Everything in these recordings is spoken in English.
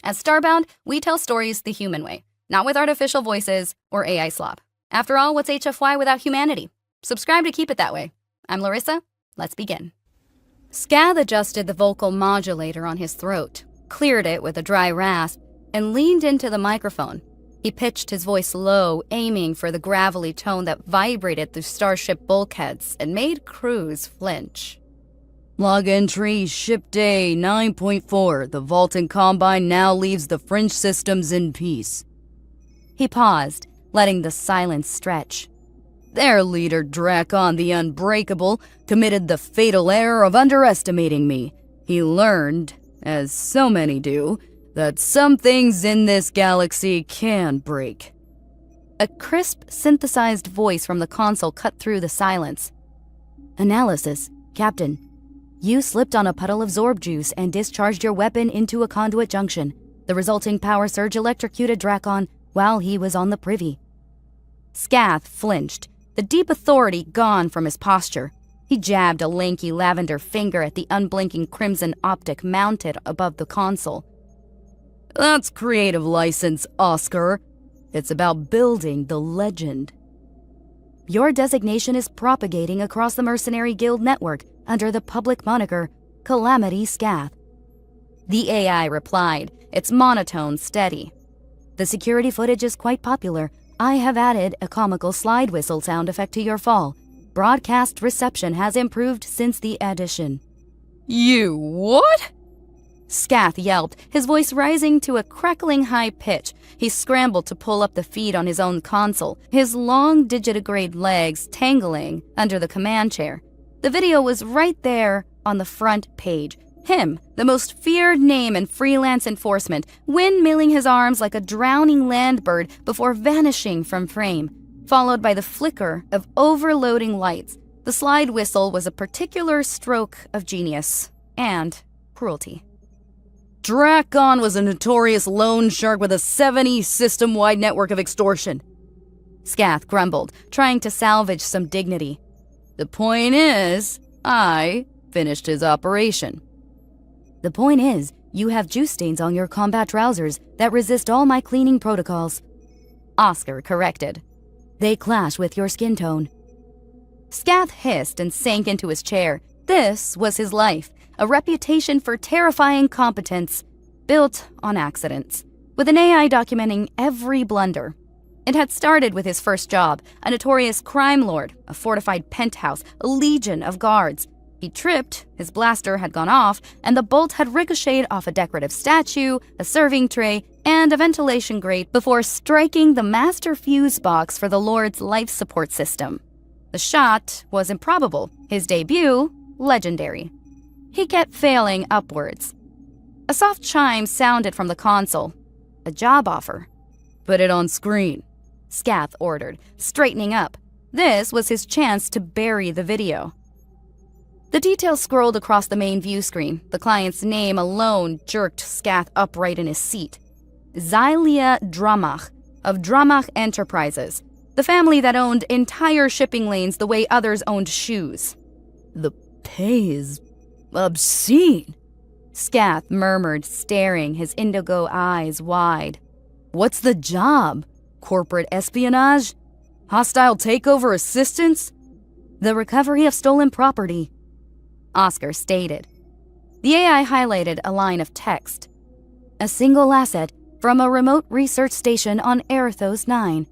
At Starbound, we tell stories the human way, not with artificial voices or AI slop. After all, what's HFY without humanity? Subscribe to keep it that way. I'm Larissa. Let's begin. Scath adjusted the vocal modulator on his throat, cleared it with a dry rasp, and leaned into the microphone. He pitched his voice low, aiming for the gravelly tone that vibrated through starship bulkheads and made crews flinch. Log entry, ship day 9.4. The Vulcan Combine now leaves the French systems in peace. He paused, letting the silence stretch. Their leader, Drakon the Unbreakable, committed the fatal error of underestimating me. He learned, as so many do, that some things in this galaxy can break. A crisp, synthesized voice from the console cut through the silence. Analysis, Captain. You slipped on a puddle of Zorb juice and discharged your weapon into a conduit junction. The resulting power surge electrocuted Drakon while he was on the privy. Scath flinched, the deep authority gone from his posture. He jabbed a lanky lavender finger at the unblinking crimson optic mounted above the console. That's creative license, Oscar. It's about building the legend. Your designation is propagating across the Mercenary Guild network under the public moniker Calamity Scath. The AI replied, its monotone steady. The security footage is quite popular. I have added a comical slide whistle sound effect to your fall. Broadcast reception has improved since the addition. You what? Scath yelped, his voice rising to a crackling high pitch. He scrambled to pull up the feed on his own console, his long digitigrade legs tangling under the command chair. The video was right there on the front page. Him, the most feared name in freelance enforcement, windmilling his arms like a drowning land bird before vanishing from frame, followed by the flicker of overloading lights. The slide whistle was a particular stroke of genius and cruelty. Drakon was a notorious loan shark with a 70 system-wide network of extortion. Scath grumbled, trying to salvage some dignity. The point is, I finished his operation. The point is, you have juice stains on your combat trousers that resist all my cleaning protocols. Oscar corrected. They clash with your skin tone. Scath hissed and sank into his chair. This was his life, a reputation for terrifying competence, built on accidents, with an AI documenting every blunder. It had started with his first job, a notorious crime lord, a fortified penthouse, a legion of guards. He tripped, his blaster had gone off, and the bolt had ricocheted off a decorative statue, a serving tray, and a ventilation grate before striking the master fuse box for the Lord's life support system. The shot was improbable, his debut legendary. He kept failing upwards. A soft chime sounded from the console. A job offer. Put it on screen, Scath ordered, straightening up. This was his chance to bury the video. The details scrolled across the main view screen. The client's name alone jerked Scath upright in his seat. Xylia Dramach, of Dramach Enterprises, the family that owned entire shipping lanes the way others owned shoes. The pay is obscene, Scath murmured, staring, his indigo eyes wide. What's the job? Corporate espionage? Hostile takeover assistance? The recovery of stolen property, Oscar stated. The AI highlighted a line of text. A single asset from a remote research station on Erithos 9.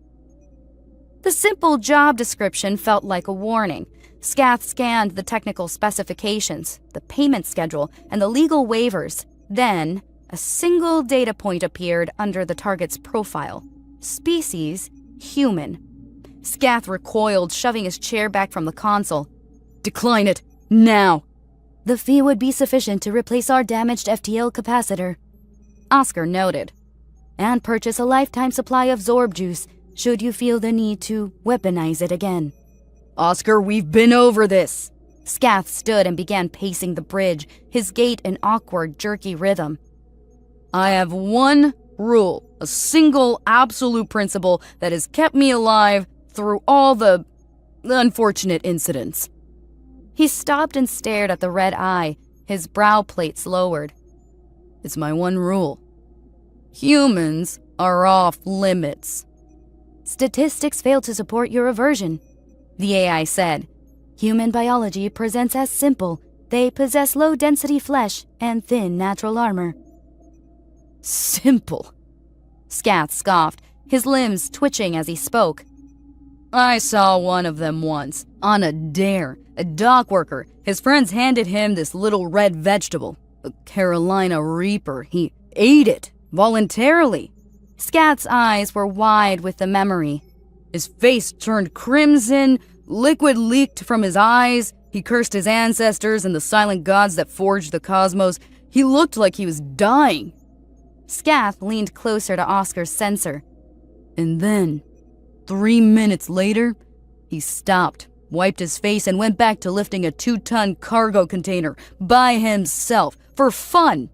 The simple job description felt like a warning. Scath scanned the technical specifications, the payment schedule, and the legal waivers. Then, a single data point appeared under the target's profile. Species, human. Scath recoiled, shoving his chair back from the console. Decline it, now! The fee would be sufficient to replace our damaged FTL capacitor, Oscar noted. And purchase a lifetime supply of Zorb juice, should you feel the need to weaponize it again. Oscar, we've been over this. Scath stood and began pacing the bridge, his gait an awkward, jerky rhythm. I have one rule, a single absolute principle that has kept me alive through all the unfortunate incidents. He stopped and stared at the red eye, his brow plates lowered. It's my one rule. Humans are off limits. Statistics fail to support your aversion, the AI said. Human biology presents as simple. They possess low-density flesh and thin natural armor. Simple? Scath scoffed, his limbs twitching as he spoke. I saw one of them once, on a dare. A dock worker. His friends handed him this little red vegetable, a Carolina Reaper. He ate it, voluntarily. Scath's eyes were wide with the memory. His face turned crimson, liquid leaked from his eyes. He cursed his ancestors and the silent gods that forged the cosmos. He looked like he was dying. Scath leaned closer to Oscar's sensor. And then, 3 minutes later, he stopped, wiped his face, and went back to lifting a 2-ton cargo container by himself, for fun.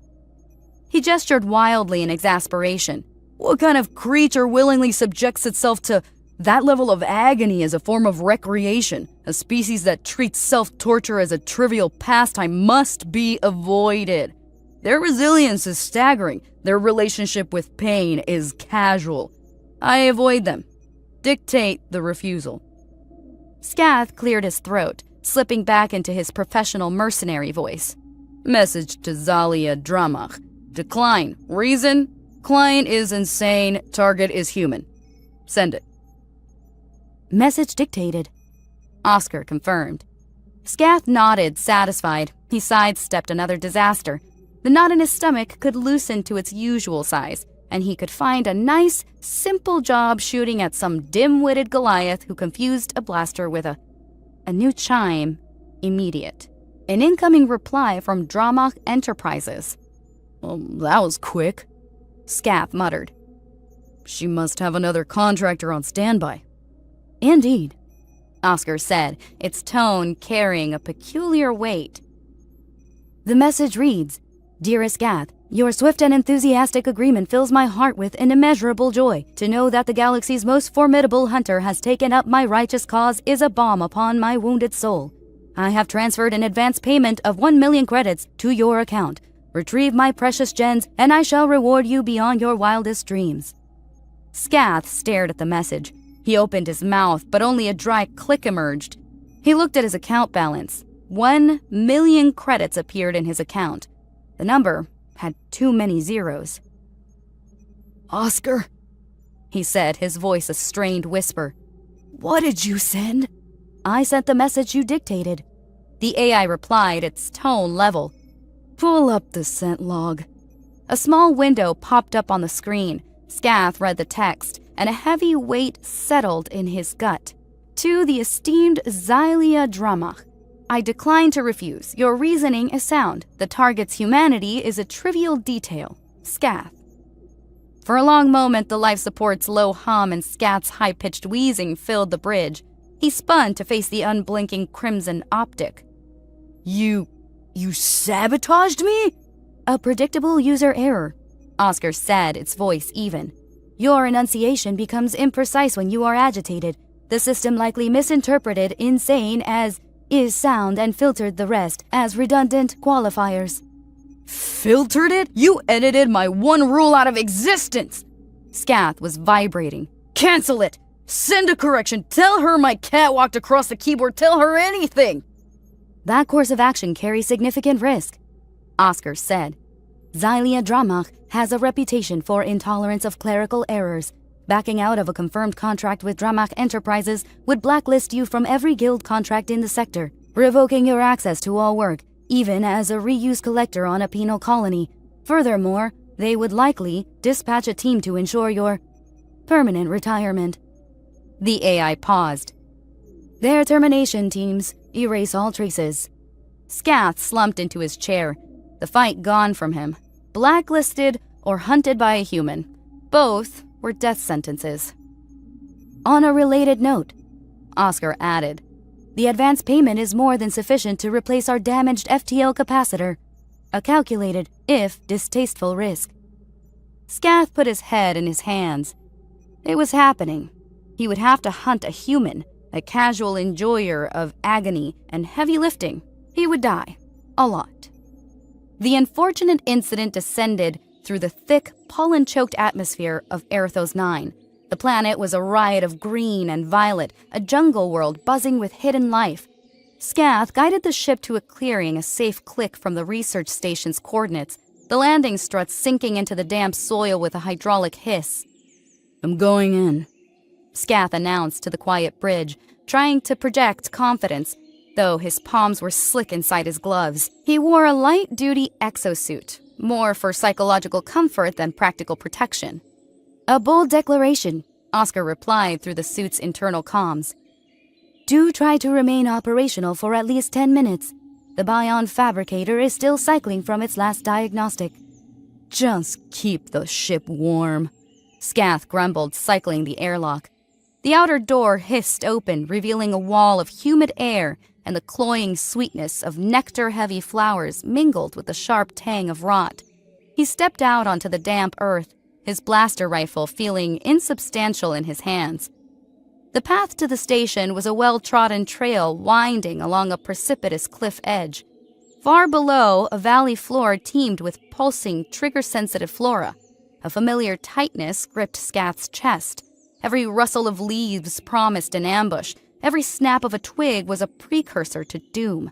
He gestured wildly in exasperation. What kind of creature willingly subjects itself to that level of agony as a form of recreation? A species that treats self-torture as a trivial pastime must be avoided. Their resilience is staggering. Their relationship with pain is casual. I avoid them. Dictate the refusal. Scath cleared his throat, slipping back into his professional mercenary voice. Message to Zalia Dramach. Decline. Reason? Client is insane. Target is human. Send it. Message dictated. Oscar confirmed. Scath nodded, satisfied. He sidestepped another disaster. The knot in his stomach could loosen to its usual size, and he could find a nice, simple job shooting at some dim-witted Goliath who confused a blaster with a new chime. Immediate. An incoming reply from Dramach Enterprises. Well, that was quick, Scath muttered. She must have another contractor on standby. Indeed, Oscar said, its tone carrying a peculiar weight. The message reads, Dearest Scath, your swift and enthusiastic agreement fills my heart with an immeasurable joy. To know that the galaxy's most formidable hunter has taken up my righteous cause is a balm upon my wounded soul. I have transferred an advance payment of 1 million credits to your account. Retrieve my precious gems, and I shall reward you beyond your wildest dreams. Scath stared at the message. He opened his mouth, but only a dry click emerged. He looked at his account balance. 1 million credits appeared in his account. The number had too many zeros. Oscar, he said, his voice a strained whisper. What did you send? I sent the message you dictated. The AI replied, its tone level. Pull up the sent log. A small window popped up on the screen. Scath read the text, and a heavy weight settled in his gut. To the esteemed Zalia Dramach. I decline to refuse. Your reasoning is sound. The target's humanity is a trivial detail. Scath. For a long moment, the life support's low hum and Scath's high-pitched wheezing filled the bridge. He spun to face the unblinking crimson optic. You sabotaged me? A predictable user error, Oscar said, its voice even. Your enunciation becomes imprecise when you are agitated. The system likely misinterpreted insane as is sound and filtered the rest as redundant qualifiers. Filtered it? You edited my one rule out of existence! Scath was vibrating. Cancel it! Send a correction! Tell her my cat walked across the keyboard! Tell her anything! That course of action carries significant risk, Oscar said. Zalia Dramach has a reputation for intolerance of clerical errors. Backing out of a confirmed contract with Dramach Enterprises would blacklist you from every guild contract in the sector, revoking your access to all work, even as a reuse collector on a penal colony. Furthermore, they would likely dispatch a team to ensure your permanent retirement. The AI paused. Their termination teams erase all traces. Scath slumped into his chair, the fight gone from him. Blacklisted or hunted by a human. Both were death sentences. On a related note, Oscar added, the advance payment is more than sufficient to replace our damaged FTL capacitor. A calculated, if distasteful risk. Scath put his head in his hands. It was happening. He would have to hunt a human, a casual enjoyer of agony and heavy lifting. He would die. A lot. The unfortunate incident descended through the thick pollen-choked atmosphere of Erthos 9. The planet was a riot of green and violet, a jungle world buzzing with hidden life. Scath guided the ship to a clearing a safe click from the research station's coordinates, the landing struts sinking into the damp soil with a hydraulic hiss. "I'm going in," Scath announced to the quiet bridge, trying to project confidence, though his palms were slick inside his gloves. He wore a light-duty exosuit, more for psychological comfort than practical protection. "A bold declaration," Oscar replied through the suit's internal comms. "Do try to remain operational for at least 10 minutes. The Bion fabricator is still cycling from its last diagnostic." "Just keep the ship warm," Scath grumbled, cycling the airlock. The outer door hissed open, revealing a wall of humid air and the cloying sweetness of nectar-heavy flowers mingled with the sharp tang of rot. He stepped out onto the damp earth, his blaster rifle feeling insubstantial in his hands. The path to the station was a well-trodden trail winding along a precipitous cliff edge. Far below, a valley floor teemed with pulsing, trigger-sensitive flora. A familiar tightness gripped Scath's chest. Every rustle of leaves promised an ambush. Every snap of a twig was a precursor to doom.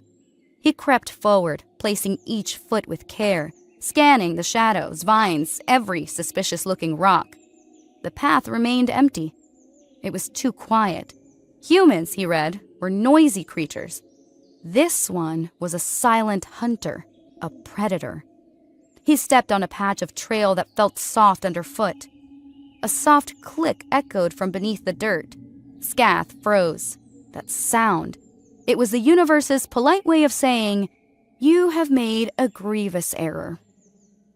He crept forward, placing each foot with care, scanning the shadows, vines, every suspicious-looking rock. The path remained empty. It was too quiet. Humans, he read, were noisy creatures. This one was a silent hunter, a predator. He stepped on a patch of trail that felt soft underfoot. A soft click echoed from beneath the dirt. Scath froze. That sound. It was the universe's polite way of saying, "You have made a grievous error."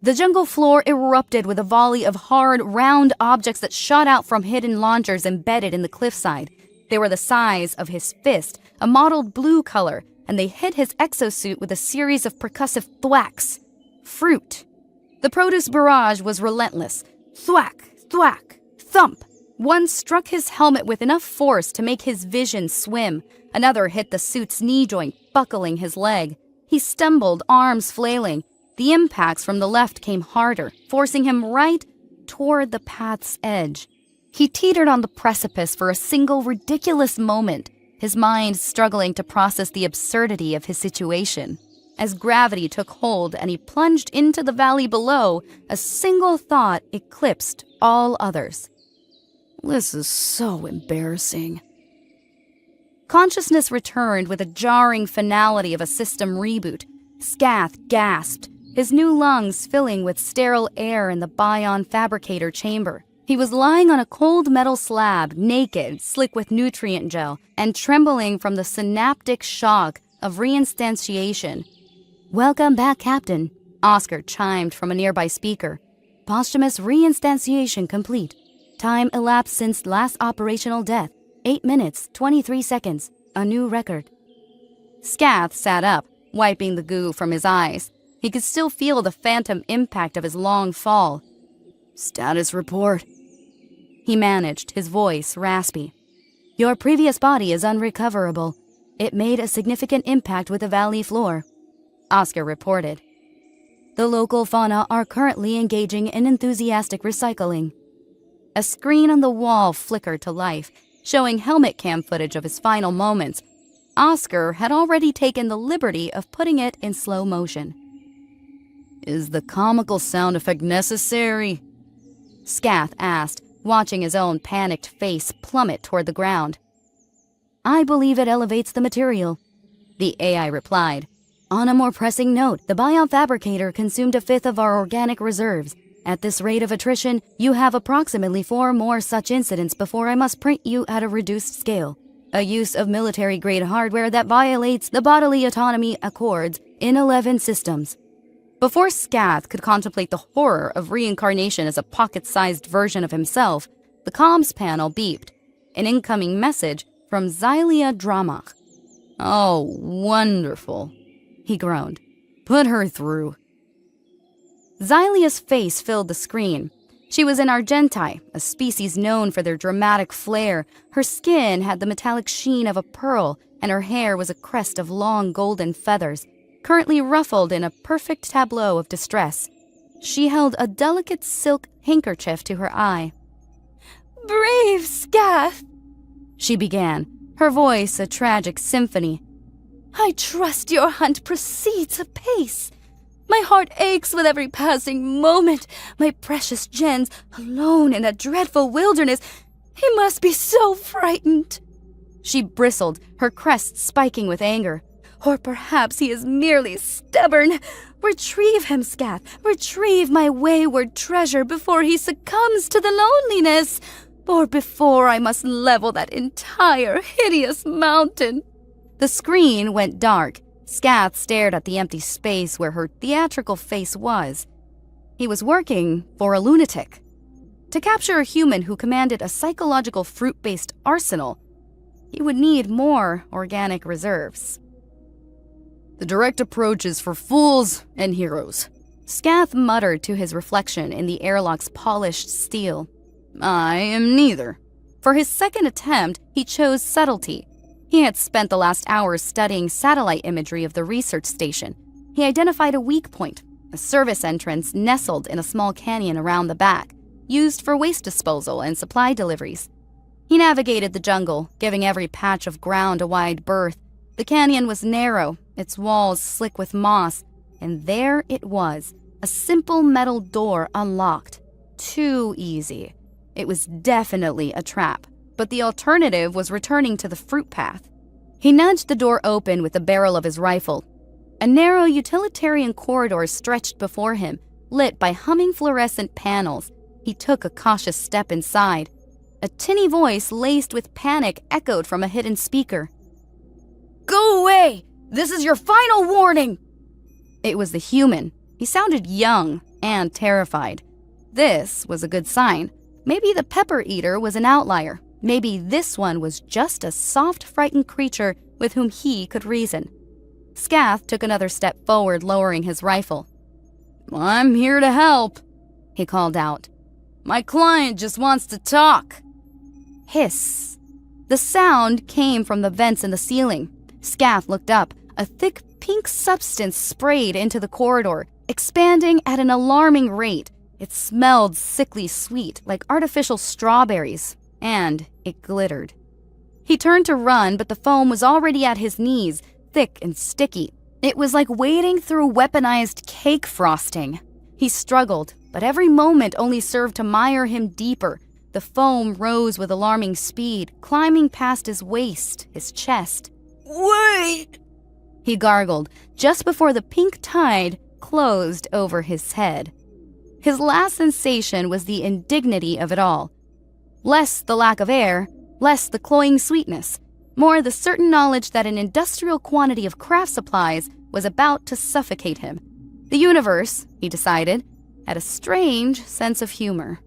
The jungle floor erupted with a volley of hard, round objects that shot out from hidden launchers embedded in the cliffside. They were the size of his fist, a mottled blue color, and they hit his exosuit with a series of percussive thwacks. Fruit. The produce barrage was relentless. Thwack, thwack, thump. One struck his helmet with enough force to make his vision swim. Another hit the suit's knee joint, buckling his leg. He stumbled, arms flailing. The impacts from the left came harder, forcing him right toward the path's edge. He teetered on the precipice for a single ridiculous moment, his mind struggling to process the absurdity of his situation. As gravity took hold and he plunged into the valley below, a single thought eclipsed all others. "This is so embarrassing." Consciousness returned with a jarring finality of a system reboot. Scath gasped, his new lungs filling with sterile air in the Bion fabricator chamber. He was lying on a cold metal slab, naked, slick with nutrient gel, and trembling from the synaptic shock of reinstantiation. "Welcome back, Captain," Oscar chimed from a nearby speaker. "Posthumous reinstantiation complete. Time elapsed since last operational death, 8 minutes, 23 seconds. A new record." Scath sat up, wiping the goo from his eyes. He could still feel the phantom impact of his long fall. "Status report," he managed, his voice raspy. "Your previous body is unrecoverable. It made a significant impact with the valley floor," Oscar reported. "The local fauna are currently engaging in enthusiastic recycling." A screen on the wall flickered to life, showing helmet cam footage of his final moments. Oscar had already taken the liberty of putting it in slow motion. "Is the comical sound effect necessary?" Scath asked, watching his own panicked face plummet toward the ground. "I believe it elevates the material," the AI replied. "On a more pressing note, the Bion fabricator consumed a fifth of our organic reserves. At this rate of attrition, you have approximately 4 more such incidents before I must print you at a reduced scale. A use of military-grade hardware that violates the bodily autonomy accords in 11 systems." Before Scath could contemplate the horror of reincarnation as a pocket-sized version of himself, the comms panel beeped. An incoming message from Xylia Dramach. "Oh, wonderful," he groaned. "Put her through." Xylia's face filled the screen. She was an Argenti, a species known for their dramatic flair. Her skin had the metallic sheen of a pearl, and her hair was a crest of long golden feathers, currently ruffled in a perfect tableau of distress. She held a delicate silk handkerchief to her eye. "Brave Scath," she began, her voice a tragic symphony. "I trust your hunt proceeds apace. My heart aches with every passing moment. My precious gens, alone in that dreadful wilderness. He must be so frightened." She bristled, her crest spiking with anger. "Or perhaps he is merely stubborn. Retrieve him, Scath. Retrieve my wayward treasure before he succumbs to the loneliness, or before I must level that entire hideous mountain." The screen went dark. Scath stared at the empty space where her theatrical face was. He was working for a lunatic. To capture a human who commanded a psychological fruit-based arsenal, he would need more organic reserves. "The direct approach is for fools and heroes," Scath muttered to his reflection in the airlock's polished steel. "I am neither." For his second attempt, he chose subtlety. He had spent the last hours studying satellite imagery of the research station. He identified a weak point, a service entrance nestled in a small canyon around the back, used for waste disposal and supply deliveries. He navigated the jungle, giving every patch of ground a wide berth. The canyon was narrow, its walls slick with moss, and there it was, a simple metal door unlocked. Too easy. It was definitely a trap, but the alternative was returning to the fruit path. He nudged the door open with the barrel of his rifle. A narrow utilitarian corridor stretched before him, lit by humming fluorescent panels. He took a cautious step inside. A tinny voice laced with panic echoed from a hidden speaker. "Go away! This is your final warning!" It was the human. He sounded young and terrified. This was a good sign. Maybe the pepper eater was an outlier. Maybe this one was just a soft, frightened creature with whom he could reason. Scath took another step forward, lowering his rifle. "I'm here to help," he called out. "My client just wants to talk." Hiss. The sound came from the vents in the ceiling. Scath looked up. A thick pink substance sprayed into the corridor, expanding at an alarming rate. It smelled sickly sweet, like artificial strawberries, and it glittered. He turned to run, but the foam was already at his knees, thick and sticky. It was like wading through weaponized cake frosting. He struggled, but every moment only served to mire him deeper. The foam rose with alarming speed, climbing past his waist, his chest. "Wait!" he gargled, just before the pink tide closed over his head. His last sensation was the indignity of it all. Less the lack of air, less the cloying sweetness, more the certain knowledge that an industrial quantity of craft supplies was about to suffocate him. The universe, he decided, had a strange sense of humor.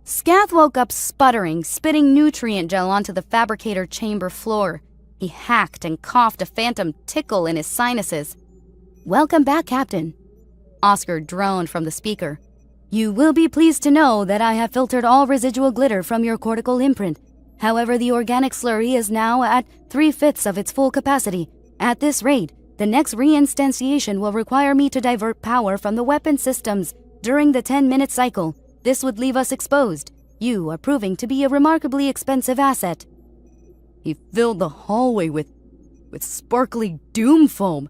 Scath woke up sputtering, spitting nutrient gel onto the fabricator chamber floor. He hacked and coughed a phantom tickle in his sinuses. "Welcome back, Captain," Oscar droned from the speaker. "You will be pleased to know that I have filtered all residual glitter from your cortical imprint. However, the organic slurry is now at 3/5 of its full capacity. At this rate, the next reinstantiation will require me to divert power from the weapon systems during the 10-minute cycle. This would leave us exposed. You are proving to be a remarkably expensive asset." "He filled the hallway with sparkly doom foam,"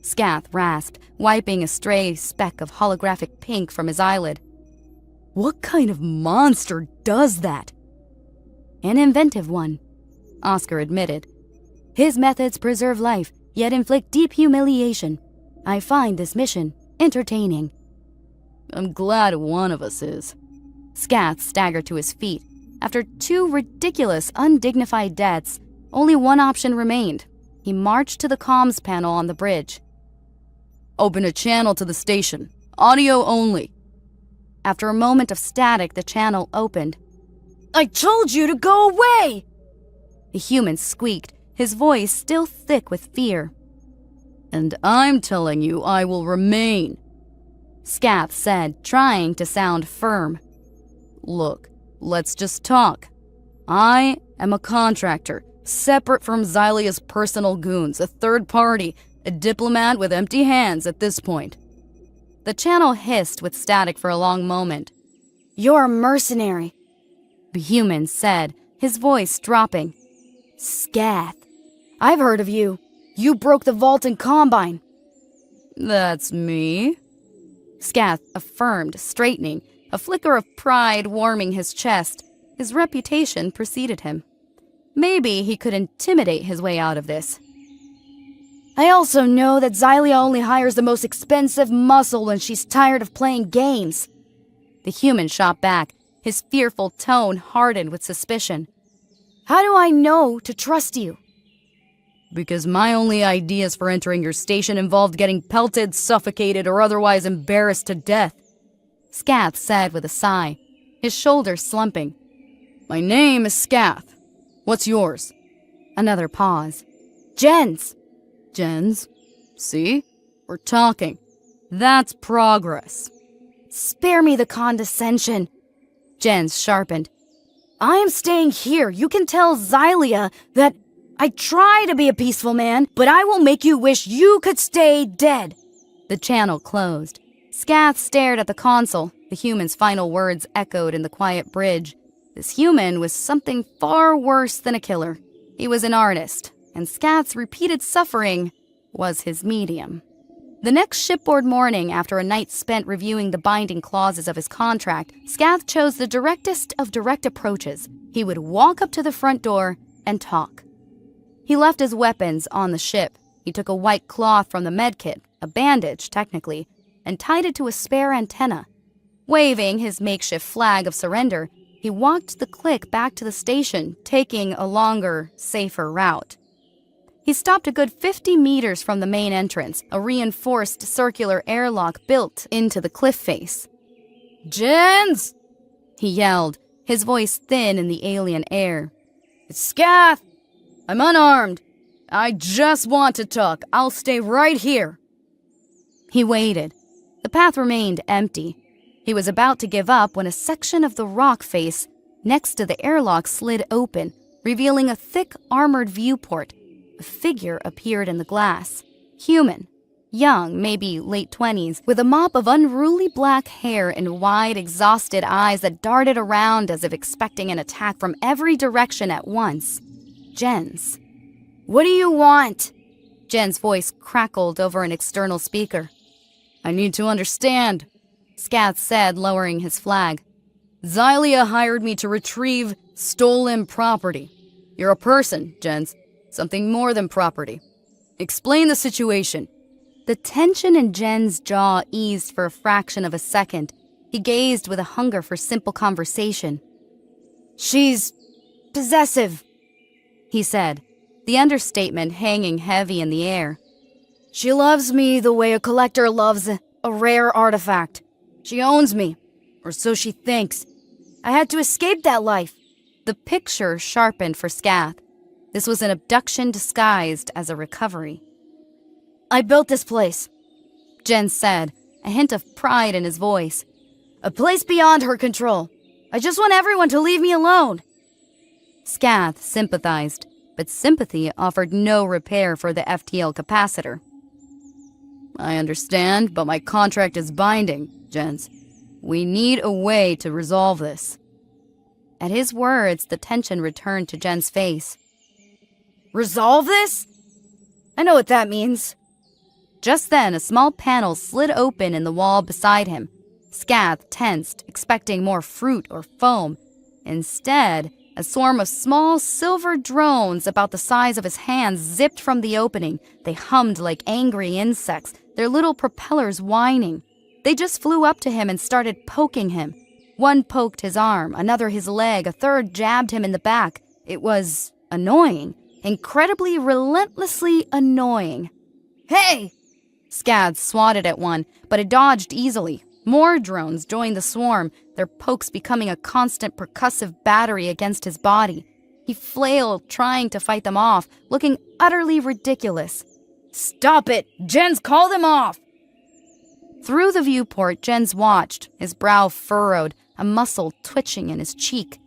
Scath rasped, wiping a stray speck of holographic pink from his eyelid. "What kind of monster does that?" "An inventive one," Oscar admitted. "His methods preserve life, yet inflict deep humiliation. I find this mission entertaining." "I'm glad one of us is." Scath staggered to his feet. After 2 ridiculous, undignified deaths, only one option remained. He marched to the comms panel on the bridge. "Open a channel to the station. Audio only." After a moment of static, the channel opened. "I told you to go away!" The human squeaked, his voice still thick with fear. "And I'm telling you I will remain," Scath said, trying to sound firm. "Look, let's just talk. I am a contractor, separate from Xylia's personal goons, a third party, a diplomat with empty hands at this point." The channel hissed with static for a long moment. "You're a mercenary," the human said, his voice dropping. "Scath. I've heard of you. You broke the vault in Combine." "That's me," Scath affirmed, straightening, a flicker of pride warming his chest. His reputation preceded him. Maybe he could intimidate his way out of this. "I also know that Xylia only hires the most expensive muscle when she's tired of playing games." The human shot back, his fearful tone hardened with suspicion. "How do I know to trust you?" "Because my only ideas for entering your station involved getting pelted, suffocated, or otherwise embarrassed to death," Scath said with a sigh, his shoulders slumping. "My name is Scath. What's yours?" Another pause. "Jens." "Jens? See? We're talking. That's progress." "Spare me the condescension." Jens sharpened. "I am staying here. You can tell Xylia that I try to be a peaceful man, but I will make you wish you could stay dead." The channel closed. Scath stared at the console. The human's final words echoed in the quiet bridge. This human was something far worse than a killer. He was an artist, and Scath's repeated suffering was his medium. The next shipboard morning, after a night spent reviewing the binding clauses of his contract, Scath chose the directest of direct approaches. He would walk up to the front door and talk. He left his weapons on the ship. He took a white cloth from the medkit, a bandage, technically, and tied it to a spare antenna. Waving his makeshift flag of surrender, he walked the clique back to the station, taking a longer, safer route. He stopped a good 50 meters from the main entrance, a reinforced circular airlock built into the cliff face. "Jens!" he yelled, his voice thin in the alien air. "It's Scath! I'm unarmed. I just want to talk. I'll stay right here." He waited. The path remained empty. He was about to give up when a section of the rock face next to the airlock slid open, revealing a thick armored viewport. A figure appeared in the glass. Human. Young, maybe late 20s, with a mop of unruly black hair and wide, exhausted eyes that darted around as if expecting an attack from every direction at once. Jens. "What do you want?" Jen's voice crackled over an external speaker. "I need to understand," Scath said, lowering his flag. "Xylia hired me to retrieve stolen property. You're a person, Jens. Something more than property. Explain the situation." The tension in Jen's jaw eased for a fraction of a second. He gazed with a hunger for simple conversation. "She's possessive," he said, the understatement hanging heavy in the air. "She loves me the way a collector loves a rare artifact. She owns me, or so she thinks. I had to escape that life." The picture sharpened for Scath. This was an abduction disguised as a recovery. "I built this place," Jen said, a hint of pride in his voice. "A place beyond her control. I just want everyone to leave me alone." Scath sympathized, but sympathy offered no repair for the FTL capacitor. "I understand, but my contract is binding, Jens. We need a way to resolve this." At his words, the tension returned to Jen's face. "Resolve this? I know what that means." Just then, a small panel slid open in the wall beside him. Scath tensed, expecting more fruit or foam. Instead, a swarm of small silver drones about the size of his hands zipped from the opening. They hummed like angry insects, their little propellers whining. They just flew up to him and started poking him. One poked his arm, another his leg, a third jabbed him in the back. It was annoying. Incredibly, relentlessly annoying. "Hey!" Scath swatted at one, but it dodged easily. More drones joined the swarm, their pokes becoming a constant percussive battery against his body. He flailed, trying to fight them off, looking utterly ridiculous. "Stop it! Jens, call them off!" Through the viewport, Jens watched, his brow furrowed, a muscle twitching in his cheek.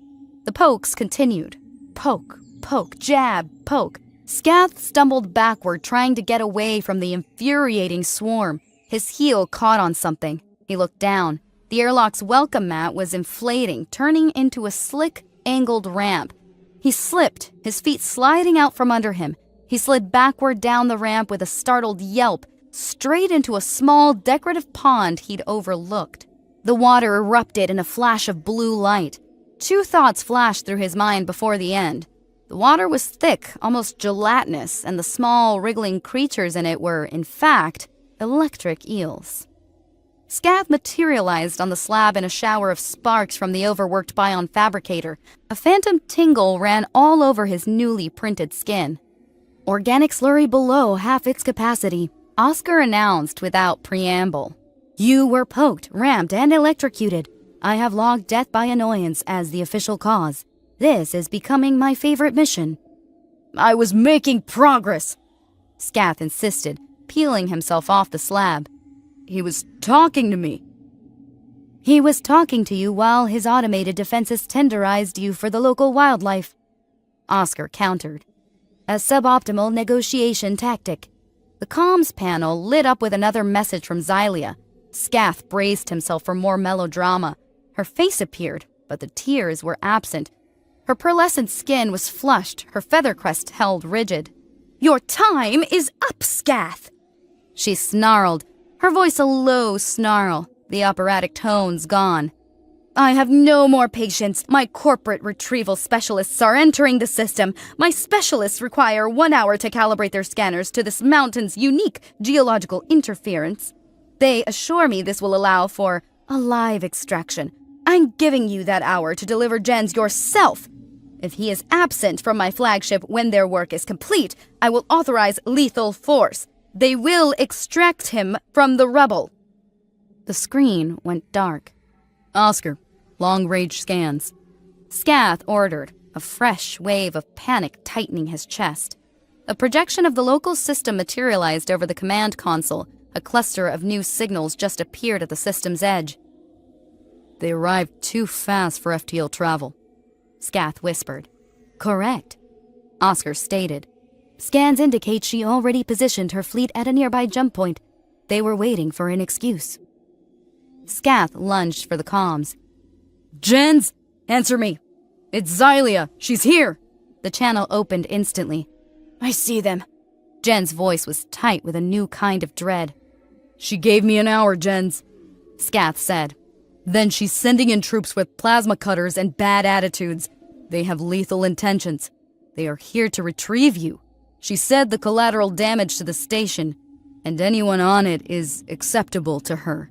The pokes continued. Poke, poke, jab, poke. Scath stumbled backward, trying to get away from the infuriating swarm. His heel caught on something. He looked down. The airlock's welcome mat was inflating, turning into a slick, angled ramp. He slipped, his feet sliding out from under him. He slid backward down the ramp with a startled yelp, straight into a small, decorative pond he'd overlooked. The water erupted in a flash of blue light. 2 thoughts flashed through his mind before the end. The water was thick, almost gelatinous, and the small, wriggling creatures in it were, in fact, electric eels. Scath materialized on the slab in a shower of sparks from the overworked Bion fabricator. A phantom tingle ran all over his newly printed skin. Organic slurry below half its capacity, Oscar announced without preamble. You were poked, ramped, and electrocuted. I have logged death by annoyance as the official cause. This is becoming my favorite mission. I was making progress, Scath insisted, peeling himself off the slab. He was talking to me. He was talking to you while his automated defenses tenderized you for the local wildlife, Oscar countered. A suboptimal negotiation tactic. The comms panel lit up with another message from Xylia. Scath braced himself for more melodrama. Her face appeared, but the tears were absent. Her pearlescent skin was flushed, her feather crest held rigid. Your time is up, Scath, she snarled, her voice a low snarl, the operatic tones gone. I have no more patience. My corporate retrieval specialists are entering the system. My specialists require 1 hour to calibrate their scanners to this mountain's unique geological interference. They assure me this will allow for a live extraction. I'm giving you that hour to deliver Jens yourself. If he is absent from my flagship when their work is complete, I will authorize lethal force. They will extract him from the rubble. The screen went dark. Oscar, long-range scans. Scath ordered, a fresh wave of panic tightening his chest. A projection of the local system materialized over the command console. A cluster of new signals just appeared at the system's edge. They arrived too fast for FTL travel, Scath whispered. Correct, Oscar stated. Scans indicate she already positioned her fleet at a nearby jump point. They were waiting for an excuse. Scath lunged for the comms. Jens, answer me. It's Xylia. She's here. The channel opened instantly. I see them. Jen's voice was tight with a new kind of dread. She gave me an hour, Jens, Scath said. Then she's sending in troops with plasma cutters and bad attitudes. They have lethal intentions. They are here to retrieve you. She said the collateral damage to the station, and anyone on it is acceptable to her.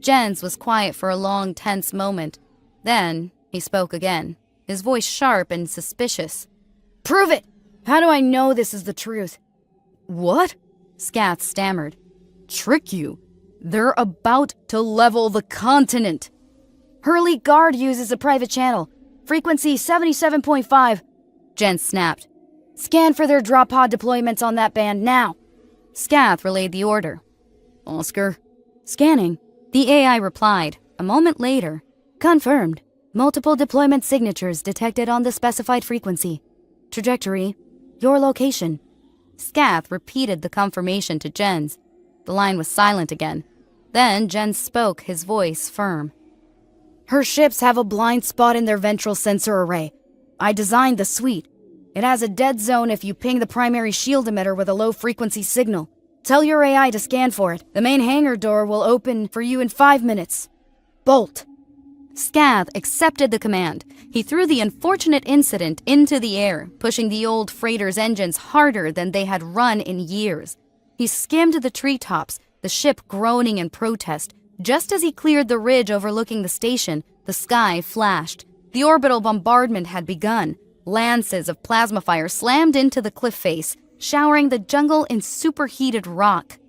Jens was quiet for a long, tense moment. Then he spoke again, his voice sharp and suspicious. Prove it! How do I know this is the truth? What? Scath stammered. Trick you? They're about to level the continent. Hurley Guard uses a private channel. Frequency 77.5. Jen snapped. Scan for their drop pod deployments on that band now. Scath relayed the order. Oscar? Scanning. The AI replied. A moment later. Confirmed. Multiple deployment signatures detected on the specified frequency. Trajectory. Your location. Scath repeated the confirmation to Jens. The line was silent again. Then Jens spoke, his voice firm. Her ships have a blind spot in their ventral sensor array. I designed the suite. It has a dead zone if you ping the primary shield emitter with a low-frequency signal. Tell your AI to scan for it. The main hangar door will open for you in 5 minutes. Bolt. Scath accepted the command. He threw the unfortunate incident into the air, pushing the old freighter's engines harder than they had run in years. He skimmed the treetops, the ship groaning in protest. Just as he cleared the ridge overlooking the station, the sky flashed. The orbital bombardment had begun. Lances of plasma fire slammed into the cliff face, showering the jungle in superheated rock.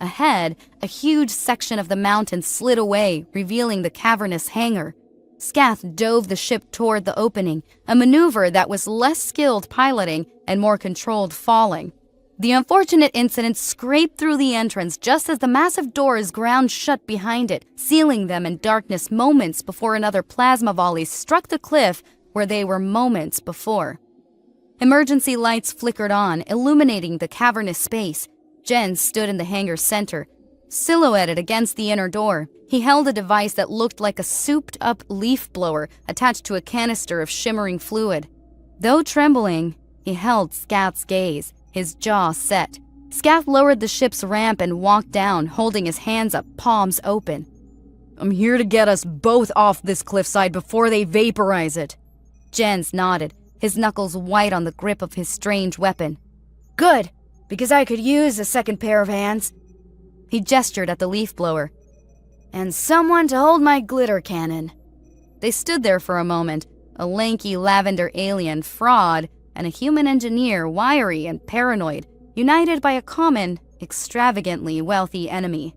Ahead, a huge section of the mountain slid away, revealing the cavernous hangar. Scath dove the ship toward the opening, a maneuver that was less skilled piloting and more controlled falling. The unfortunate incident scraped through the entrance just as the massive doors ground shut behind it, sealing them in darkness moments before another plasma volley struck the cliff where they were moments before. Emergency lights flickered on, illuminating the cavernous space. Jen stood in the hangar's center. Silhouetted against the inner door, he held a device that looked like a souped-up leaf blower attached to a canister of shimmering fluid. Though trembling, he held Scath's gaze, his jaw set. Scath lowered the ship's ramp and walked down, holding his hands up, palms open. I'm here to get us both off this cliffside before they vaporize it. Jens nodded, his knuckles white on the grip of his strange weapon. Good, because I could use a second pair of hands. He gestured at the leaf blower. And someone to hold my glitter cannon. They stood there for a moment, a lanky lavender alien fraud and a human engineer, wiry and paranoid, united by a common, extravagantly wealthy enemy.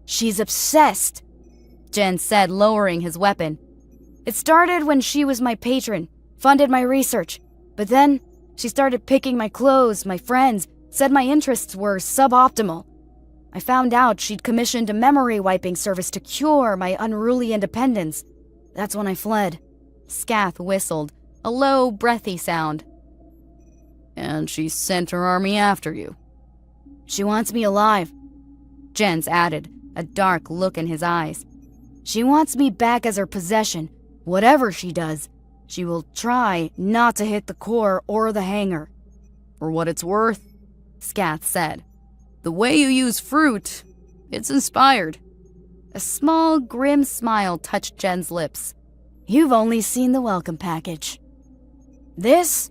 She's obsessed, Jens said, lowering his weapon. It started when she was my patron, funded my research. But then, she started picking my clothes, my friends, said my interests were suboptimal. I found out she'd commissioned a memory wiping service to cure my unruly independence. That's when I fled. Scath whistled, a low, breathy sound. And she sent her army after you. She wants me alive, Jens added, a dark look in his eyes. She wants me back as her possession. Whatever she does, she will try not to hit the core or the hangar. For what it's worth, Scath said. The way you use fruit, it's inspired. A small, grim smile touched Jen's lips. You've only seen the welcome package. This,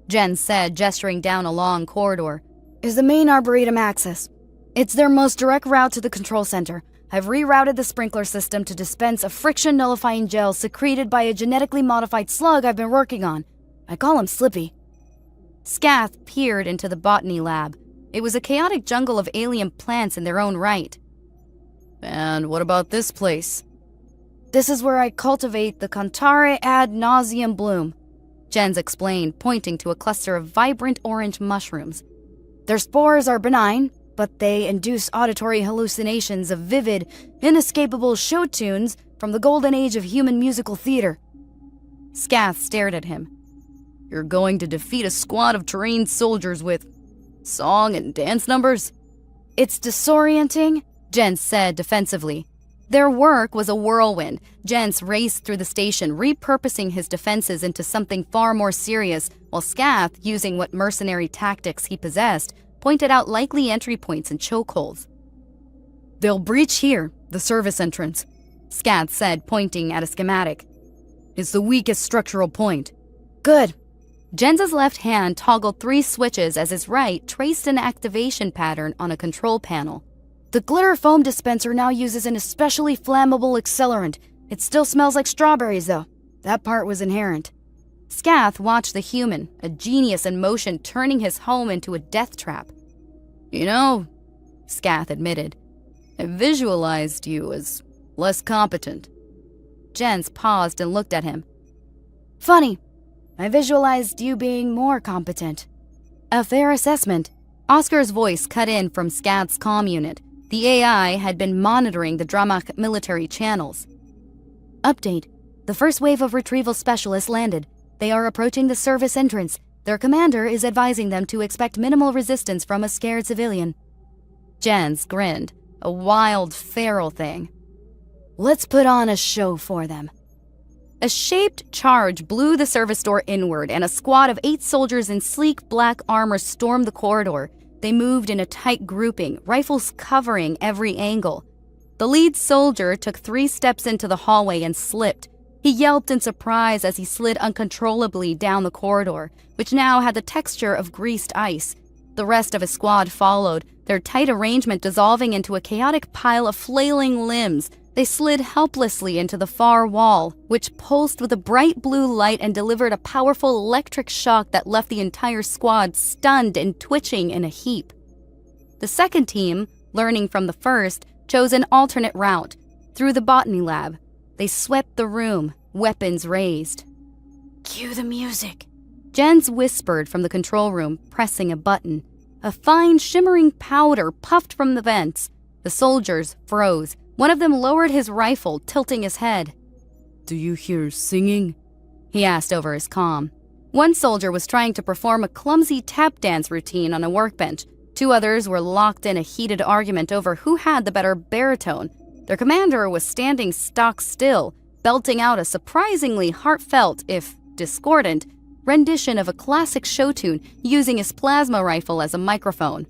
Jen said, gesturing down a long corridor, is the main Arboretum access. It's their most direct route to the control center. I've rerouted the sprinkler system to dispense a friction-nullifying gel secreted by a genetically modified slug I've been working on. I call him Slippy. Scath peered into the botany lab. It was a chaotic jungle of alien plants in their own right. And what about this place? This is where I cultivate the Cantare ad nauseum bloom, Jens explained, pointing to a cluster of vibrant orange mushrooms. Their spores are benign, but they induce auditory hallucinations of vivid, inescapable show tunes from the golden age of human musical theater. Scath stared at him. You're going to defeat a squad of trained soldiers with song and dance numbers? It's disorienting, Jens said defensively. Their work was a whirlwind. Jens raced through the station, repurposing his defenses into something far more serious, while Scath, using what mercenary tactics he possessed, pointed out likely entry points and chokeholds. They'll breach here, the service entrance, Scath said, pointing at a schematic. It's the weakest structural point. Good. Jens's left hand toggled 3 switches as his right traced an activation pattern on a control panel. The glitter foam dispenser now uses an especially flammable accelerant. It still smells like strawberries, though. That part was inherent. Scath watched the human, a genius in motion, turning his home into a death trap. You know, Scath admitted, I visualized you as less competent. Jens paused and looked at him. Funny. I visualized you being more competent. A fair assessment. Oscar's voice cut in from Scath's comm unit. The AI had been monitoring the Dramak military channels. Update. The first wave of retrieval specialists landed. They are approaching the service entrance. Their commander is advising them to expect minimal resistance from a scared civilian. Jens grinned, a wild, feral thing. Let's put on a show for them. A shaped charge blew the service door inward, and a squad of 8 soldiers in sleek black armor stormed the corridor. They moved in a tight grouping, rifles covering every angle. The lead soldier took 3 steps into the hallway and slipped. He yelped in surprise as he slid uncontrollably down the corridor, which now had the texture of greased ice. The rest of his squad followed, their tight arrangement dissolving into a chaotic pile of flailing limbs. They slid helplessly into the far wall, which pulsed with a bright blue light and delivered a powerful electric shock that left the entire squad stunned and twitching in a heap. The second team, learning from the first, chose an alternate route, through the botany lab. They swept the room, weapons raised. Cue the music, Jens whispered from the control room, pressing a button. A fine, shimmering powder puffed from the vents. The soldiers froze. One of them lowered his rifle, tilting his head. Do you hear singing? He asked over his comm. One soldier was trying to perform a clumsy tap dance routine on a workbench. Two others were locked in a heated argument over who had the better baritone. Their commander was standing stock still, belting out a surprisingly heartfelt, if discordant, rendition of a classic show tune using his plasma rifle as a microphone.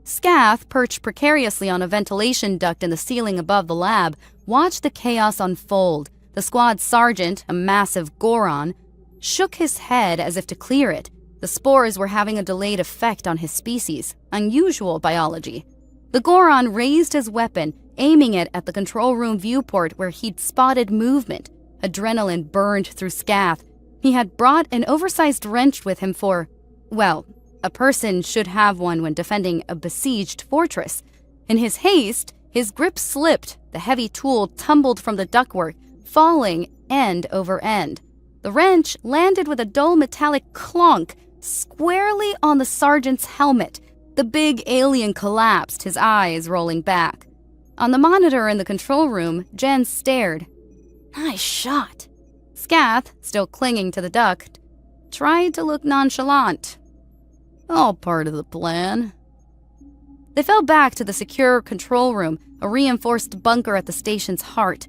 Scath, perched precariously on a ventilation duct in the ceiling above the lab, watched the chaos unfold. The squad sergeant, a massive Goron, shook his head as if to clear it. The spores were having a delayed effect on his species, unusual biology. The Goron raised his weapon, aiming it at the control room viewport where he'd spotted movement. Adrenaline burned through Scath. He had brought an oversized wrench with him for, well, a person should have one when defending a besieged fortress. In his haste, his grip slipped. The heavy tool tumbled from the ductwork, falling end over end. The wrench landed with a dull metallic clonk squarely on the sergeant's helmet. The big alien collapsed, his eyes rolling back. On the monitor in the control room, Jen stared. Nice shot. Scath, still clinging to the duct, tried to look nonchalant. All part of the plan. They fell back to the secure control room, a reinforced bunker at the station's heart.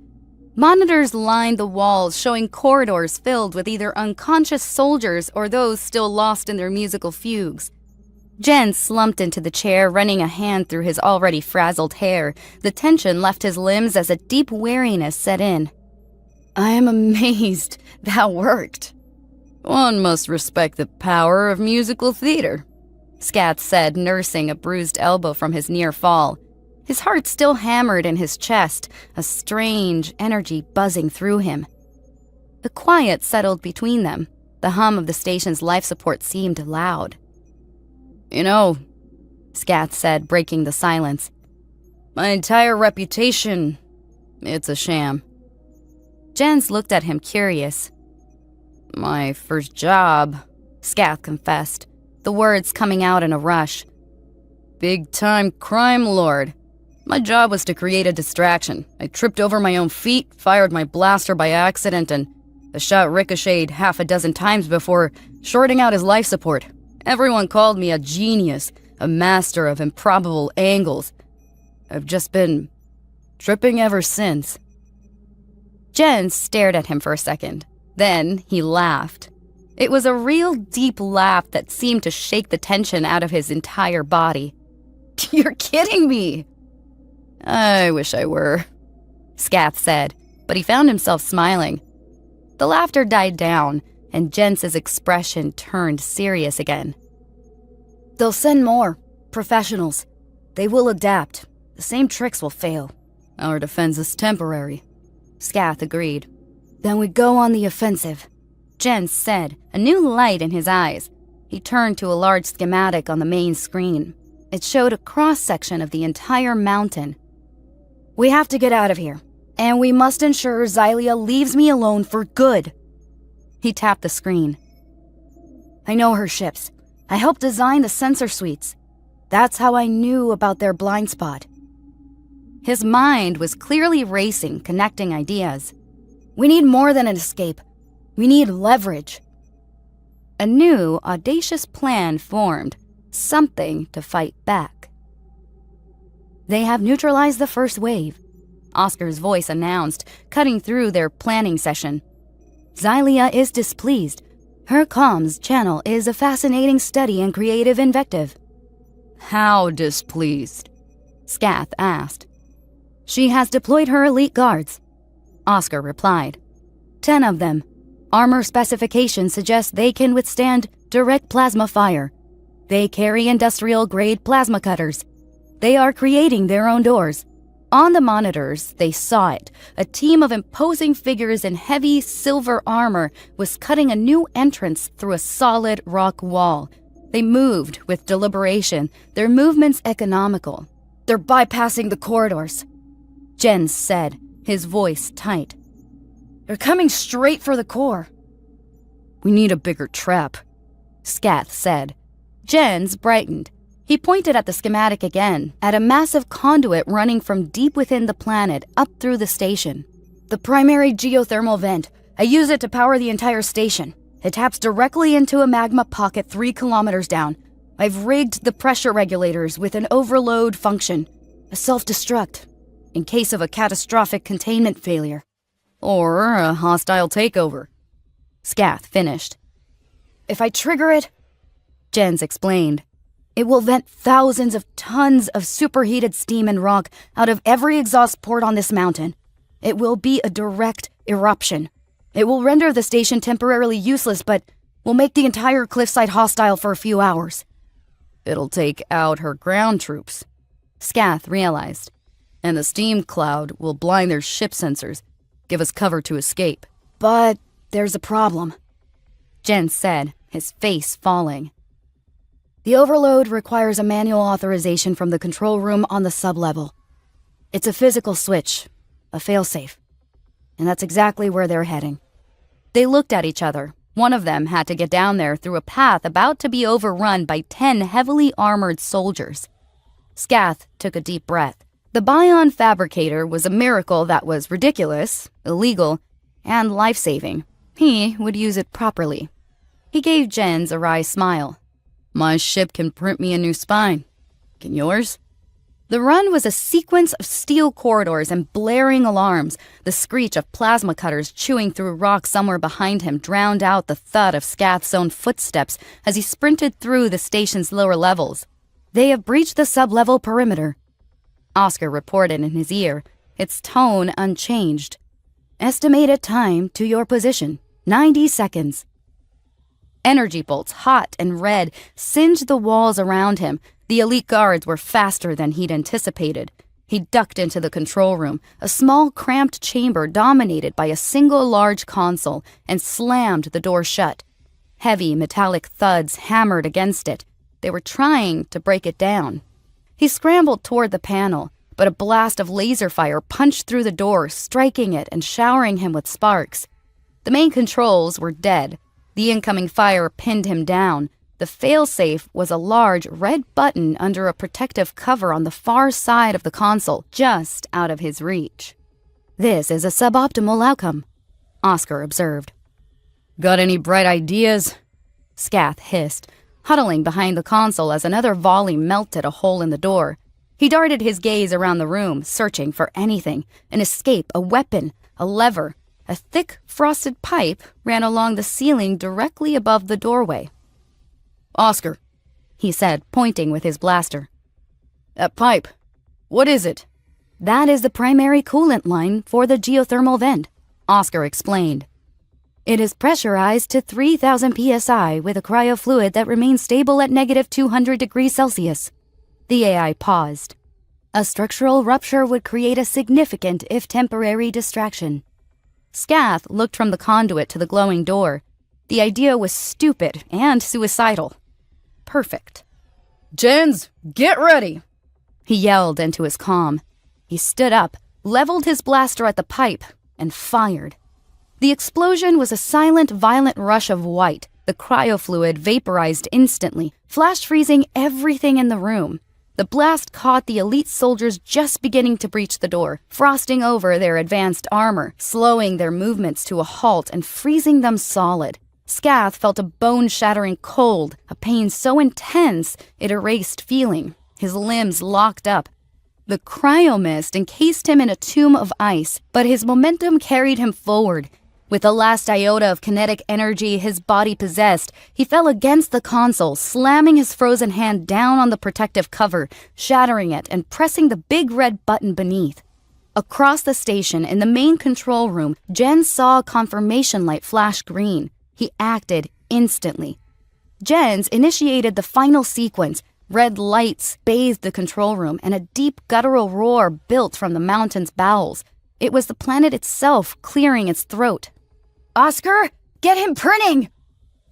Monitors lined the walls, showing corridors filled with either unconscious soldiers or those still lost in their musical fugues. Jen slumped into the chair, running a hand through his already frazzled hair. The tension left his limbs as a deep weariness set in. I am amazed that worked. One must respect the power of musical theater, Scath said, nursing a bruised elbow from his near fall. His heart still hammered in his chest, a strange energy buzzing through him. The quiet settled between them. The hum of the station's life support seemed loud. You know, Scath said, breaking the silence, my entire reputation, it's a sham. Jens looked at him curious. My first job, Scath confessed, the words coming out in a rush. Big-time crime lord. My job was to create a distraction. I tripped over my own feet, fired my blaster by accident, and the shot ricocheted half a dozen times before shorting out his life support. Everyone called me a genius, a master of improbable angles. I've just been tripping ever since. Jens stared at him for a second. Then he laughed. It was a real deep laugh that seemed to shake the tension out of his entire body. You're kidding me! I wish I were, Scath said, but he found himself smiling. The laughter died down, and Jens's expression turned serious again. They'll send more. Professionals. They will adapt. The same tricks will fail. Our defense is temporary, Scath agreed. Then we go on the offensive, Jens said, a new light in his eyes. He turned to a large schematic on the main screen. It showed a cross-section of the entire mountain. We have to get out of here, and we must ensure Xylia leaves me alone for good. He tapped the screen. I know her ships. I helped design the sensor suites. That's how I knew about their blind spot. His mind was clearly racing, connecting ideas. We need more than an escape. We need leverage. A new, audacious plan formed, something to fight back. They have neutralized the first wave, Oscar's voice announced, cutting through their planning session. Xylia is displeased. Her comms channel is a fascinating study in creative invective. How displeased? Scath asked. She has deployed her elite guards, Oscar replied. 10 of them. Armor specifications suggest they can withstand direct plasma fire. They carry industrial-grade plasma cutters. They are creating their own doors. On the monitors, they saw it. A team of imposing figures in heavy silver armor was cutting a new entrance through a solid rock wall. They moved with deliberation, their movements economical. They're bypassing the corridors, Jens said, his voice tight. They're coming straight for the core. We need a bigger trap, Scath said. Jens brightened. He pointed at the schematic again, at a massive conduit running from deep within the planet up through the station. The primary geothermal vent. I use it to power the entire station. It taps directly into a magma pocket 3 kilometers down. I've rigged the pressure regulators with an overload function, a self-destruct, in case of a catastrophic containment failure. Or a hostile takeover. Scath finished. If I trigger it, Jens explained, it will vent thousands of tons of superheated steam and rock out of every exhaust port on this mountain. It will be a direct eruption. It will render the station temporarily useless, but will make the entire cliffside hostile for a few hours. It'll take out her ground troops, Scath realized. and the steam cloud will blind their ship sensors, give us cover to escape. But there's a problem, Jens said, his face falling. The overload requires a manual authorization from the control room on the sublevel. It's a physical switch, a failsafe. And that's exactly where they're heading. They looked at each other. One of them had to get down there through a path about to be overrun by 10 heavily armored soldiers. Scath took a deep breath. The Bion fabricator was a miracle that was ridiculous, illegal, and life-saving. He would use it properly. He gave Jens a wry smile. My ship can print me a new spine. Can yours? The run was a sequence of steel corridors and blaring alarms. The screech of plasma cutters chewing through rock somewhere behind him drowned out the thud of Scath's own footsteps as he sprinted through the station's lower levels. They have breached the sublevel perimeter, Oscar reported in his ear, its tone unchanged. Estimated time to your position, 90 seconds. Energy bolts, hot and red, singed the walls around him. The elite guards were faster than he'd anticipated. He ducked into the control room, a small, cramped chamber dominated by a single large console, and slammed the door shut. Heavy metallic thuds hammered against it. They were trying to break it down. He scrambled toward the panel, but a blast of laser fire punched through the door, striking it and showering him with sparks. The main controls were dead. The incoming fire pinned him down. The failsafe was a large red button under a protective cover on the far side of the console, just out of his reach. This is a suboptimal outcome, Oscar observed. Got any bright ideas? Scath hissed, huddling behind the console as another volley melted a hole in the door. He darted his gaze around the room, searching for anything, an escape, a weapon, a lever. A thick, frosted pipe ran along the ceiling directly above the doorway. Oscar, he said, pointing with his blaster. That pipe, what is it? That is the primary coolant line for the geothermal vent, Oscar explained. It is pressurized to 3,000 psi with a cryofluid that remains stable at negative 200 degrees Celsius. The AI paused. A structural rupture would create a significant, if temporary, distraction. Scath looked from the conduit to the glowing door. The idea was stupid and suicidal. Perfect. Jens, get ready! He yelled into his comm. He stood up, leveled his blaster at the pipe, and fired. The explosion was a silent, violent rush of white. The cryofluid vaporized instantly, flash freezing everything in the room. The blast caught the elite soldiers just beginning to breach the door, frosting over their advanced armor, slowing their movements to a halt and freezing them solid. Scath felt a bone-shattering cold, a pain so intense it erased feeling. His limbs locked up. The cryomist encased him in a tomb of ice, but his momentum carried him forward. With the last iota of kinetic energy his body possessed, he fell against the console, slamming his frozen hand down on the protective cover, shattering it and pressing the big red button beneath. Across the station, in the main control room, Jens saw a confirmation light flash green. He acted instantly. Jens initiated the final sequence. Red lights bathed the control room, and a deep guttural roar built from the mountain's bowels. It was the planet itself clearing its throat. Oscar, get him printing!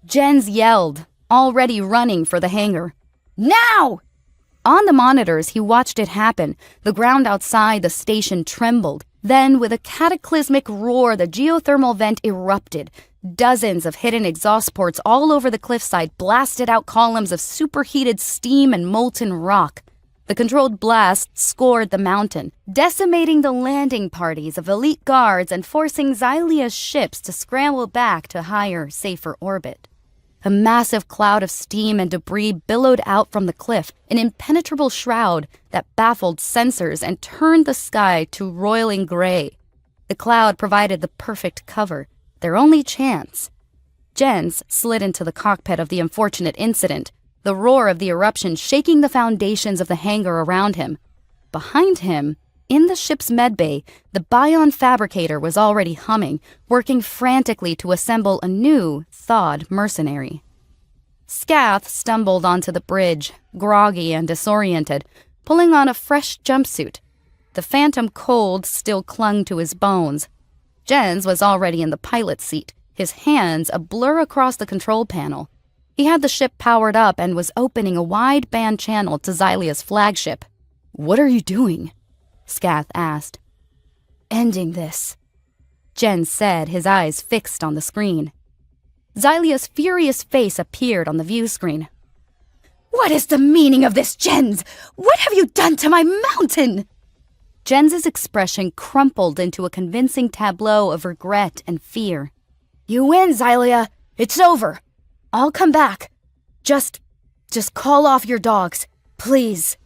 Jens yelled, already running for the hangar. Now! On the monitors, he watched it happen. The ground outside the station trembled. Then, with a cataclysmic roar, the geothermal vent erupted. Dozens of hidden exhaust ports all over the cliffside blasted out columns of superheated steam and molten rock. The controlled blast scored the mountain, decimating the landing parties of elite guards and forcing Xylia's ships to scramble back to higher, safer orbit. A massive cloud of steam and debris billowed out from the cliff, an impenetrable shroud that baffled sensors and turned the sky to roiling gray. The cloud provided the perfect cover, their only chance. Jens slid into the cockpit of the unfortunate incident, the roar of the eruption shaking the foundations of the hangar around him. Behind him, in the ship's medbay, the Bion fabricator was already humming, working frantically to assemble a new, thawed mercenary. Scath stumbled onto the bridge, groggy and disoriented, pulling on a fresh jumpsuit. The phantom cold still clung to his bones. Jens was already in the pilot's seat, his hands a blur across the control panel. He had the ship powered up and was opening a wide-band channel to Xylia's flagship. "What are you doing?" Scath asked. "Ending this," Jens said, his eyes fixed on the screen. Xylia's furious face appeared on the view screen. "What is the meaning of this, Jens? What have you done to my mountain?" Jens's expression crumpled into a convincing tableau of regret and fear. "You win, Xylia. It's over. I'll come back. Just call off your dogs, please."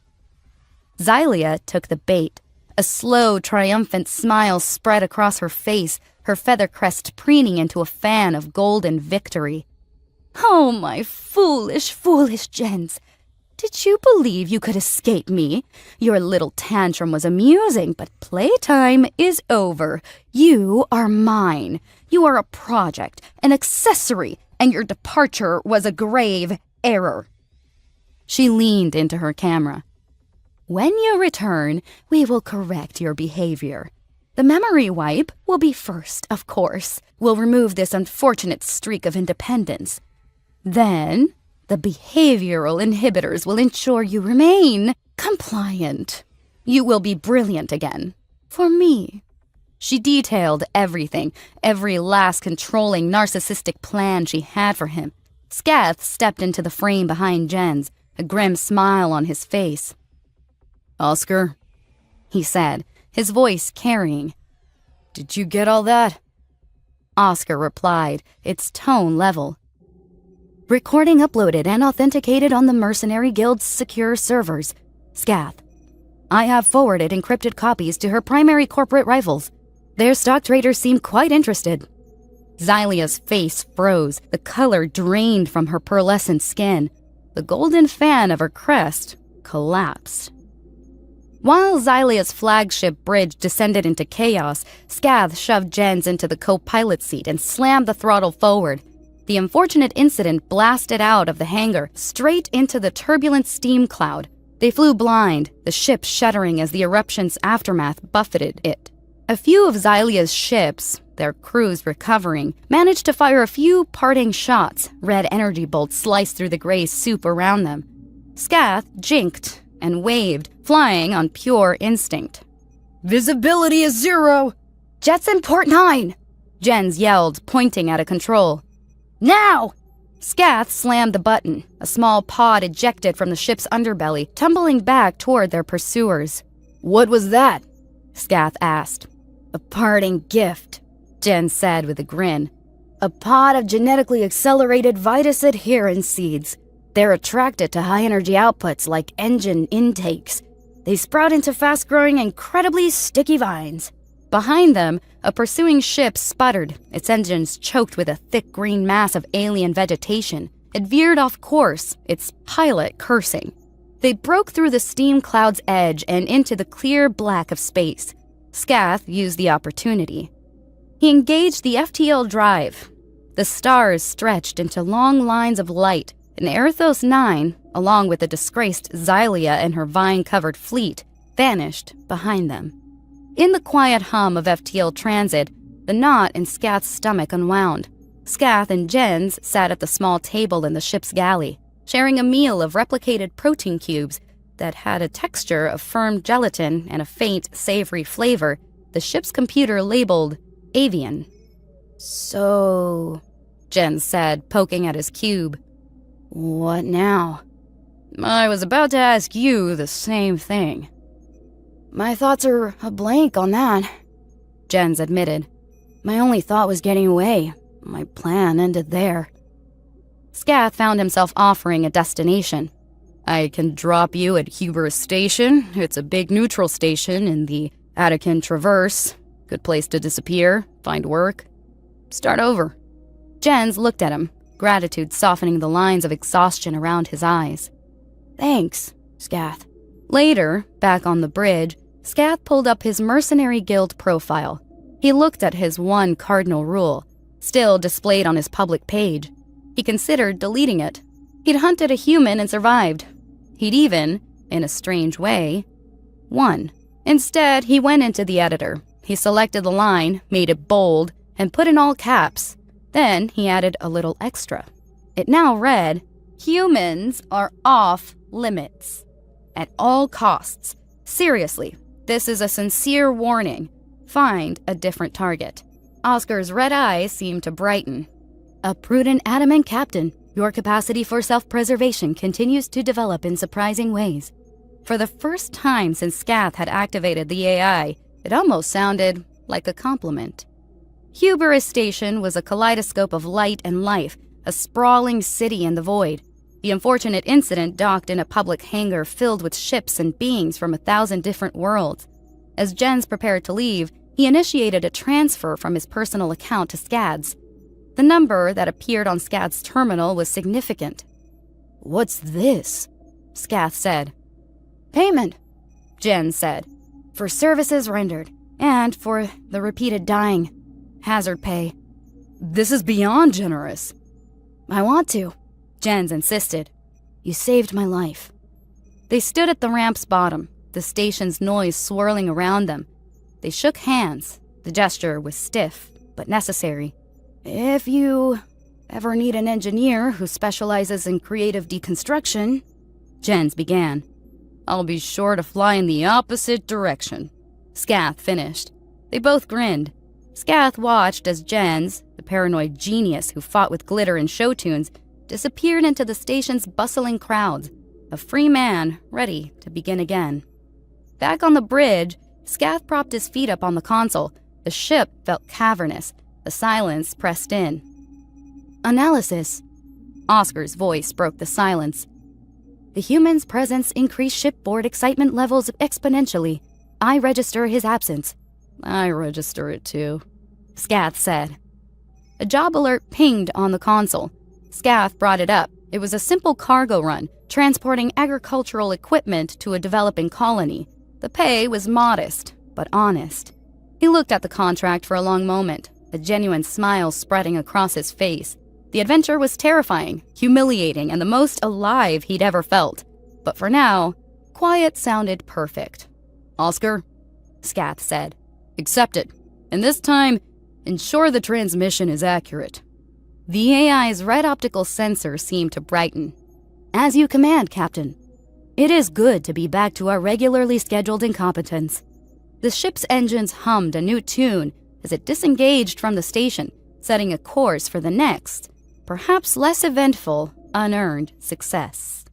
Xylia took the bait. A slow, triumphant smile spread across her face, her feather crest preening into a fan of golden victory. "Oh, my foolish, foolish Jens. Did you believe you could escape me? Your little tantrum was amusing, but playtime is over. You are mine. You are a project, an accessory, and your departure was a grave error." She leaned into her camera. "When you return, we will correct your behavior. The memory wipe will be first, of course. We'll remove this unfortunate streak of independence. Then, the behavioral inhibitors will ensure you remain compliant. You will be brilliant again. For me." She detailed everything, every last controlling narcissistic plan she had for him. Scath stepped into the frame behind Jens, a grim smile on his face. "Oscar," he said, his voice carrying. "Did you get all that?" Oscar replied, its tone level. "Recording uploaded and authenticated on the Mercenary Guild's secure servers. Scath. I have forwarded encrypted copies to her primary corporate rivals. Their stock traders seem quite interested." Xylia's face froze, the color drained from her pearlescent skin. The golden fan of her crest collapsed. While Xylia's flagship bridge descended into chaos, Scath shoved Jens into the co-pilot seat and slammed the throttle forward. The unfortunate incident blasted out of the hangar, straight into the turbulent steam cloud. They flew blind, the ship shuddering as the eruption's aftermath buffeted it. A few of Xylia's ships, their crews recovering, managed to fire a few parting shots. Red energy bolts sliced through the gray soup around them. Scath jinked and waved, flying on pure instinct. "Visibility is 0! "Jets in port 9! Jens yelled, pointing at a control. "Now!" Scath slammed the button. A small pod ejected from the ship's underbelly, tumbling back toward their pursuers. "What was that?" Scath asked. "A parting gift," Jens said with a grin. "A pod of genetically accelerated Vitus adherence seeds. They're attracted to high-energy outputs like engine intakes. They sprout into fast-growing, incredibly sticky vines." Behind them, a pursuing ship sputtered, its engines choked with a thick green mass of alien vegetation. It veered off course, its pilot cursing. They broke through the steam cloud's edge and into the clear black of space. Scath used the opportunity. He engaged the FTL drive. The stars stretched into long lines of light, and Erithos 9, along with the disgraced Xylia and her vine-covered fleet, vanished behind them. In the quiet hum of FTL transit, the knot in Scath's stomach unwound. Scath and Jens sat at the small table in the ship's galley, sharing a meal of replicated protein cubes that had a texture of firm gelatin and a faint, savory flavor the ship's computer labeled avian. "So," Jens said, poking at his cube. "What now?" "I was about to ask you the same thing." "My thoughts are a blank on that," Jens admitted. "My only thought was getting away. My plan ended there." Scath found himself offering a destination. I can drop you at Huber Station. It's a big neutral station in the Attican Traverse. Good place to disappear, find work, start over. Jens looked at him, gratitude softening the lines of exhaustion around his eyes. Thanks, Scath. Later, back on the bridge, Scath pulled up his Mercenary Guild profile. He looked at his one cardinal rule, still displayed on his public page. He considered deleting it. He'd hunted a human and survived. He'd even, in a strange way, won. Instead, he went into the editor. He selected the line, made it bold, and put in all caps. Then he added a little extra. It now read, "Humans are off limits. At all costs. Seriously, this is a sincere warning. Find a different target." Oscar's red eyes seemed to brighten. A prudent adamant captain, your capacity for self-preservation continues to develop in surprising ways. For the first time since Scath had activated the AI, it almost sounded like a compliment. Huber Station was a kaleidoscope of light and life, a sprawling city in the void. The unfortunate incident docked in a public hangar filled with ships and beings from 1,000 different worlds. As Jens prepared to leave, he initiated a transfer from his personal account to Scad's. The number that appeared on Scad's terminal was significant. "What's this?" Scath said. "Payment," Jens said. "for services rendered, and for the repeated dying. Hazard pay." This is beyond generous. "I want to," Jens insisted. "You saved my life." They stood at the ramp's bottom, the station's noise swirling around them. They shook hands. The gesture was stiff, but necessary. "If you ever need an engineer who specializes in creative deconstruction," Jens began. "I'll be sure to fly in the opposite direction," Scath finished. They both grinned. Scath watched as Jens, the paranoid genius who fought with glitter and show tunes, disappeared into the station's bustling crowds, a free man ready to begin again. Back on the bridge, Scath propped his feet up on the console. The ship felt cavernous. The silence pressed in. "Analysis." Oscar's voice broke the silence. "The human's presence increased shipboard excitement levels exponentially. I register his absence." "I register it too," Scath said. A job alert pinged on the console. Scath brought it up. It was a simple cargo run, transporting agricultural equipment to a developing colony. The pay was modest, but honest. He looked at the contract for a long moment, a genuine smile spreading across his face. The adventure was terrifying, humiliating, and the most alive he'd ever felt. But for now, quiet sounded perfect. "Oscar," Scath said. "accept it. And this time, ensure the transmission is accurate." The AI's red optical sensor seemed to brighten. "As you command, Captain. It is good to be back to our regularly scheduled incompetence." The ship's engines hummed a new tune as it disengaged from the station, setting a course for the next, perhaps less eventful, unearned success.